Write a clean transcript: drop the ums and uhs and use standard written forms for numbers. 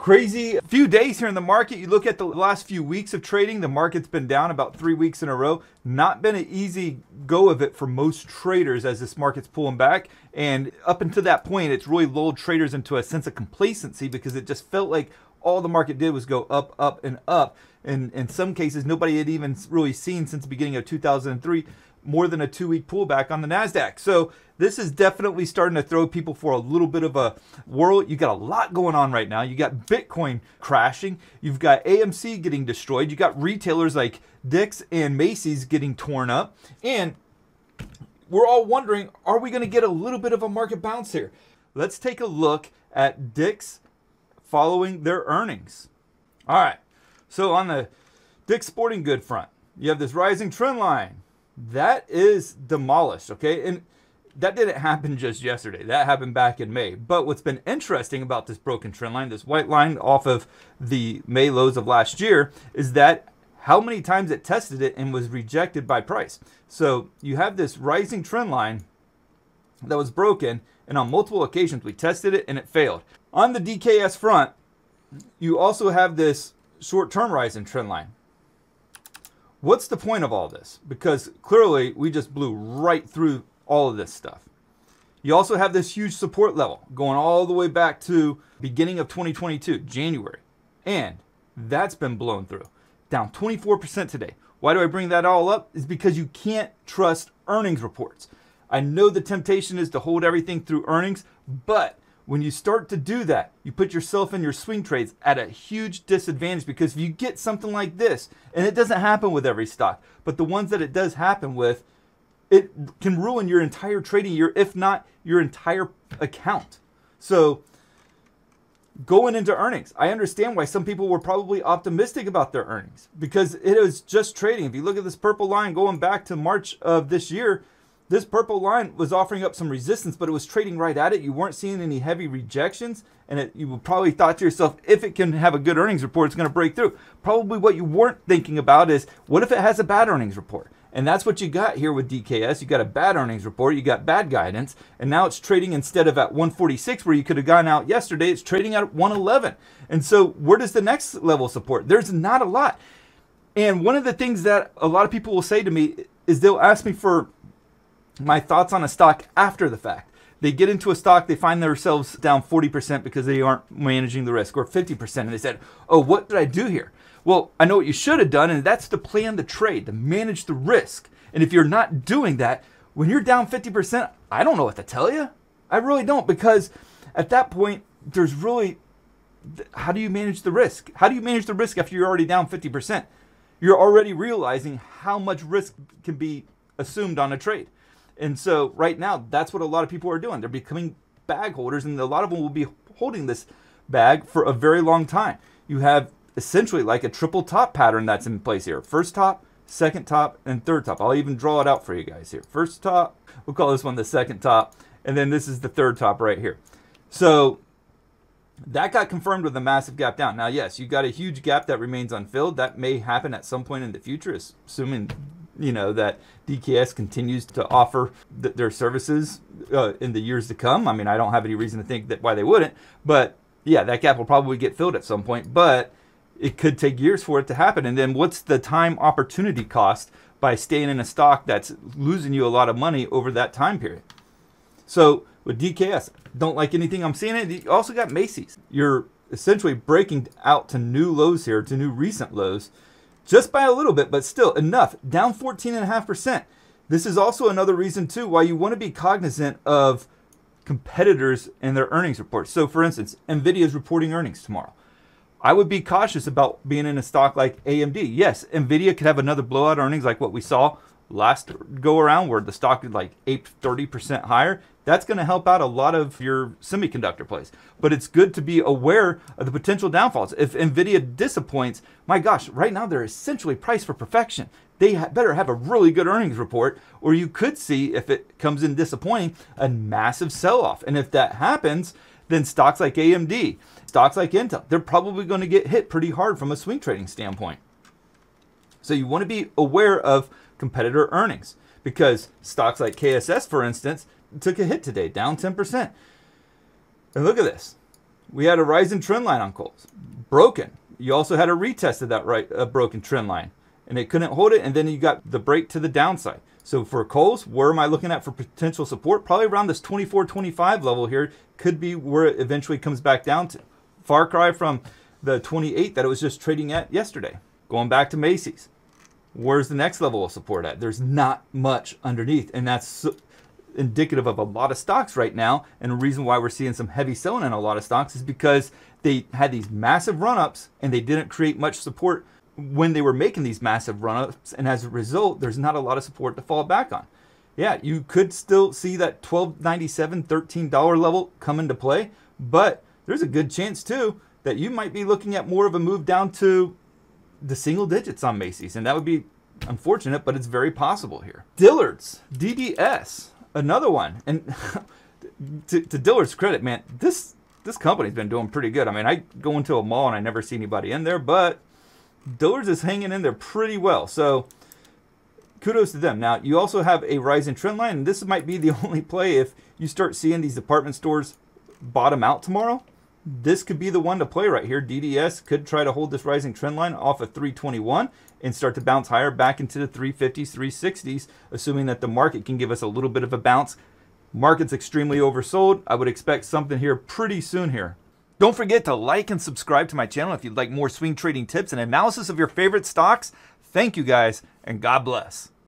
Crazy few days here in the market. You look at the last few weeks of trading, the market's been down about 3 weeks in a row. Not been an easy go of it for most traders as this market's pulling back. And up until that point, it's really lulled traders into a sense of complacency because it just felt like all the market did was go up, up, and up. And in some cases, nobody had even really seen since the beginning of 2003 more than a 2-week pullback on the NASDAQ. So this is definitely starting to throw people for a little bit of a whirl. You got a lot going on right now. You got Bitcoin crashing. You've got AMC getting destroyed. You got retailers like Dick's and Macy's getting torn up. And we're all wondering, are we going to get a little bit of a market bounce here? Let's take a look at Dick's following their earnings. All right. So on the Dick's Sporting Good front, you have this rising trend line. That is demolished, okay? And that didn't happen just yesterday. That happened back in May. But what's been interesting about this broken trend line, this white line off of the May lows of last year, is that how many times it tested it and was rejected by price. So you have this rising trend line that was broken, and on multiple occasions we tested it and it failed. On the DKS front, you also have this short-term rising trend line. What's the point of all this? Because clearly we just blew right through all of this stuff. You also have this huge support level going all the way back to beginning of 2022, January. And that's been blown through. Down 24% today. Why do I bring that all up? Is because you can't trust earnings reports. I know the temptation is to hold everything through earnings, but when you start to do that, you put yourself and your swing trades at a huge disadvantage, because if you get something like this, and it doesn't happen with every stock, but the ones that it does happen with, it can ruin your entire trading year, if not your entire account. So going into earnings, I understand why some people were probably optimistic about their earnings, because it was just trading. If you look at this purple line going back to March of this year, this purple line was offering up some resistance, but it was trading right at it. You weren't seeing any heavy rejections, and you probably thought to yourself, if it can have a good earnings report, it's going to break through. Probably what you weren't thinking about is, what if it has a bad earnings report? And that's what you got here with DKS. You got a bad earnings report, you got bad guidance, and now it's trading, instead of at 146 where you could have gone out yesterday, it's trading at 111. And so where does the next level support? There's not a lot. And one of the things that a lot of people will say to me is they'll ask me for my thoughts on a stock after the fact. They get into a stock, they find themselves down 40% because they aren't managing the risk, or 50%, and they said, oh, what did I do here? Well, I know what you should have done, and that's to plan the trade, to manage the risk. And if you're not doing that, when you're down 50%, I don't know what to tell you. I really don't, because at that point, there's really, how do you manage the risk? How do you manage the risk after you're already down 50%? You're already realizing how much risk can be assumed on a trade. And so right now, that's what a lot of people are doing. They're becoming bag holders, and a lot of them will be holding this bag for a very long time. You have essentially like a triple top pattern that's in place here. First top, second top, and third top. I'll even draw it out for you guys here. First top, we'll call this one the second top, and then this is the third top right here. So that got confirmed with a massive gap down. Now, yes, you got a huge gap that remains unfilled. That may happen at some point in the future, assuming that DKS continues to offer their services in the years to come. I mean, I don't have any reason to think that why they wouldn't, but yeah, that gap will probably get filled at some point, but it could take years for it to happen. And then what's the time opportunity cost by staying in a stock that's losing you a lot of money over that time period? So with DKS, don't like anything I'm seeing it. You also got Macy's. You're essentially breaking out to new lows here, to new recent lows, just by a little bit, but still enough, down 14.5%. This is also another reason too why you want to be cognizant of competitors and their earnings reports. So for instance, Nvidia is reporting earnings tomorrow. I would be cautious about being in a stock like AMD. Yes, Nvidia could have another blowout earnings like what we saw last go around, where the stock is like 30% higher. That's going to help out a lot of your semiconductor plays. But it's good to be aware of the potential downfalls. If Nvidia disappoints, my gosh, right now they're essentially priced for perfection. They better have a really good earnings report, or you could see, if it comes in disappointing, a massive sell-off. And if that happens, then stocks like AMD, stocks like Intel, they're probably going to get hit pretty hard from a swing trading standpoint. So you want to be aware of competitor earnings, because stocks like KSS, for instance, took a hit today, down 10%. And look at this. We had a rising trend line on Kohl's. broken. You also had a retest of that broken trend line, and it couldn't hold it, and then you got the break to the downside. So for Kohl's, where am I looking at for potential support? Probably around this 24.25 level here could be where it eventually comes back down to. Far cry from the 28 that it was just trading at yesterday. Going back to Macy's, where's the next level of support at? There's not much underneath, and that's indicative of a lot of stocks right now. And the reason why we're seeing some heavy selling in a lot of stocks is because they had these massive run-ups and they didn't create much support when they were making these massive run-ups, and as a result, there's not a lot of support to fall back on. Yeah, you could still see that $12.97, $13 level come into play, but there's a good chance too that you might be looking at more of a move down to the single digits on Macy's, and that would be unfortunate, but it's very possible here. Dillard's, DBS, another one, and to Dillard's credit, man, this company's been doing pretty good. I mean, I go into a mall and I never see anybody in there, but Dillard's is hanging in there pretty well. So kudos to them. Now, you also have a rising trend line, and this might be the only play if you start seeing these department stores bottom out tomorrow. This could be the one to play right here. DDS could try to hold this rising trend line off of 321 and start to bounce higher back into the 350s, 360s, assuming that the market can give us a little bit of a bounce. Market's extremely oversold. I would expect something here pretty soon here. Don't forget to like and subscribe to my channel if you'd like more swing trading tips and analysis of your favorite stocks. Thank you guys, and God bless.